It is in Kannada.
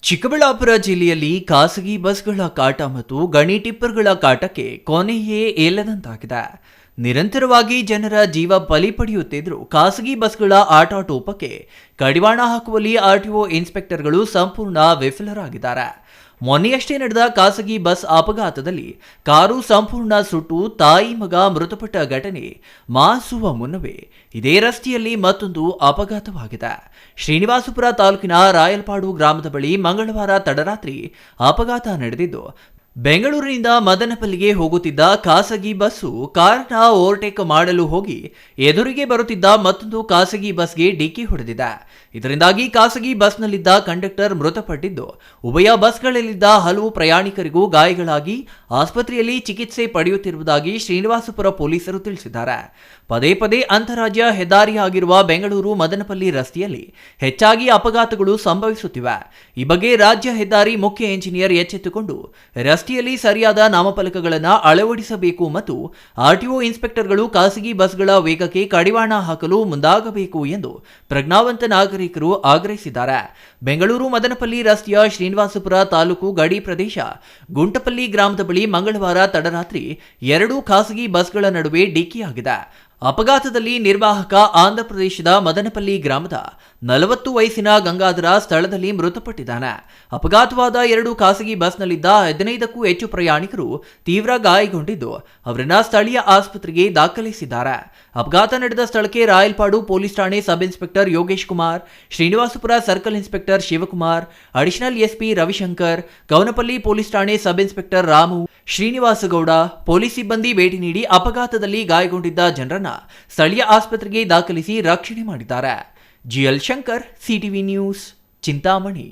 ಚಿಕ್ಕಬಳ್ಳಾಪುರ ಜಿಲ್ಲೆಯಲ್ಲಿ ಖಾಸಗಿ ಬಸ್ಗಳ ಕಾಟ ಮತ್ತು ಗಣಿ ಟಿಪ್ಪರ್ಗಳ ಕಾಟಕ್ಕೆ ಕೊನೆಯೇ ಇಲ್ಲದಂತಾಗಿದೆ. ನಿರಂತರವಾಗಿ ಜನರ ಜೀವ ಬಲಿ ಪಡೆಯುತ್ತಿದ್ದರೂ ಖಾಸಗಿ ಬಸ್ಗಳ ಆಟಾಟೋಪಕ್ಕೆ ಕಡಿವಾಣ ಹಾಕುವಲ್ಲಿ ಆರ್ಟಿಒ ಇನ್ಸ್ಪೆಕ್ಟರ್ಗಳು ಸಂಪೂರ್ಣ ವಿಫಲರಾಗಿದ್ದಾರೆ. ಮೊನ್ನೆಯಷ್ಟೇ ನಡೆದ ಖಾಸಗಿ ಬಸ್ ಅಪಘಾತದಲ್ಲಿ ಕಾರು ಸಂಪೂರ್ಣ ಸುಟ್ಟು ತಾಯಿ ಮಗ ಮೃತಪಟ್ಟ ಘಟನೆ ಮಾಸುವ ಮುನ್ನವೇ ಇದೇ ರಸ್ತೆಯಲ್ಲಿ ಮತ್ತೊಂದು ಅಪಘಾತವಾಗಿದೆ. ಶ್ರೀನಿವಾಸಪುರ ತಾಲೂಕಿನ ರಾಯಲ್ಪಾಡು ಗ್ರಾಮದ ಬಳಿ ಮಂಗಳವಾರ ತಡರಾತ್ರಿ ಅಪಘಾತ ನಡೆದಿದ್ದು, ಬೆಂಗಳೂರಿನಿಂದ ಮದನಪಲ್ಲಿಗೆ ಹೋಗುತ್ತಿದ್ದ ಖಾಸಗಿ ಬಸ್ಸು ಕಾರನ್ನ ಓವರ್ಟೇಕ್ ಮಾಡಲು ಹೋಗಿ ಎದುರಿಗೆ ಬರುತ್ತಿದ್ದ ಮತ್ತೊಂದು ಖಾಸಗಿ ಬಸ್ಗೆ ಡಿಕ್ಕಿ ಹೊಡೆದಿದೆ. ಇದರಿಂದಾಗಿ ಖಾಸಗಿ ಬಸ್ನಲ್ಲಿದ್ದ ಕಂಡಕ್ಟರ್ ಮೃತಪಟ್ಟಿದ್ದು, ಉಭಯ ಬಸ್ಗಳಲ್ಲಿದ್ದ ಹಲವು ಪ್ರಯಾಣಿಕರಿಗೂ ಗಾಯಗಳಾಗಿ ಆಸ್ಪತ್ರೆಯಲ್ಲಿ ಚಿಕಿತ್ಸೆ ಪಡೆಯುತ್ತಿರುವುದಾಗಿ ಶ್ರೀನಿವಾಸಪುರ ಪೊಲೀಸರು ತಿಳಿಸಿದ್ದಾರೆ. ಪದೇ ಪದೇ ಅಂತಾರಾಜ್ಯ ಹೆದ್ದಾರಿಯಾಗಿರುವ ಬೆಂಗಳೂರು ಮದನಪಲ್ಲಿ ರಸ್ತೆಯಲ್ಲಿ ಹೆಚ್ಚಾಗಿ ಅಪಘಾತಗಳು ಸಂಭವಿಸುತ್ತಿವೆ. ಈ ಬಗ್ಗೆ ರಾಜ್ಯ ಹೆದ್ದಾರಿ ಮುಖ್ಯ ಎಂಜಿನಿಯರ್ ಎಚ್ಚೆತ್ತುಕೊಂಡು ರಸ್ತೆಯಲ್ಲಿ ಸರಿಯಾದ ನಾಮಫಲಕಗಳನ್ನು ಅಳವಡಿಸಬೇಕು ಮತ್ತು ಆರ್ಟಿಒ ಇನ್ಸ್ಪೆಕ್ಟರ್ಗಳು ಖಾಸಗಿ ಬಸ್ಗಳ ವೇಗಕ್ಕೆ ಕಡಿವಾಣ ಹಾಕಲು ಮುಂದಾಗಬೇಕು ಎಂದು ಪ್ರಜ್ಞಾವಂತ ನಾಗರಿಕರು ಆಗ್ರಹಿಸಿದ್ದಾರೆ. ಬೆಂಗಳೂರು ಮದನಪಲ್ಲಿ ರಸ್ತೆಯ ಶ್ರೀನಿವಾಸಪುರ ತಾಲೂಕು ಗಡಿ ಪ್ರದೇಶ ಗುಂಟಪಲ್ಲಿ ಗ್ರಾಮದ ಬಳಿ ಮಂಗಳವಾರ ತಡರಾತ್ರಿ ಎರಡು ಖಾಸಗಿ ಬಸ್ಗಳ ನಡುವೆ ಡಿಕ್ಕಿಯಾಗಿದೆ. ಅಪಘಾತದಲ್ಲಿ ನಿರ್ವಾಹಕ ಆಂಧ್ರಪ್ರದೇಶದ ಮದನಪಲ್ಲಿ ಗ್ರಾಮದ 40 ವಯಸ್ಸಿನ ಗಂಗಾಧರ ಸ್ಥಳದಲ್ಲಿ ಮೃತಪಟ್ಟಿದ್ದಾನೆ. ಅಪಘಾತವಾದ ಎರಡು ಖಾಸಗಿ ಬಸ್ನಲ್ಲಿದ್ದ 15ಕ್ಕೂ ಹೆಚ್ಚು ಪ್ರಯಾಣಿಕರು ತೀವ್ರ ಗಾಯಗೊಂಡಿದ್ದು ಅವರನ್ನ ಸ್ಥಳೀಯ ಆಸ್ಪತ್ರೆಗೆ ದಾಖಲಿಸಿದ್ದಾರೆ. ಅಪಘಾತ ನಡೆದ ಸ್ಥಳಕ್ಕೆ ರಾಯಲ್ಪಾಡು ಪೊಲೀಸ್ ಠಾಣೆ sub inspector Yogesh Kumar, Srinivaspur circle inspector Shivakumar, additional SP Ravishankar, Gownipalli police ಠಾಣೆ sub inspector Ramu, Srinivasagowda police ಸಿಬ್ಬಂದಿ ಭೇಟಿ ನೀಡಿ ಅಪಘಾತದಲ್ಲಿ ಗಾಯಗೊಂಡಿದ್ದ ಜನರನ್ನ ಸ್ಥಳೀಯ ಆಸ್ಪತ್ರೆಗೆ ದಾಖಲಿಸಿ ರಕ್ಷಣೆ ಮಾಡಿದ್ದಾರೆ. GL Shankar, CTV news, Chintamani.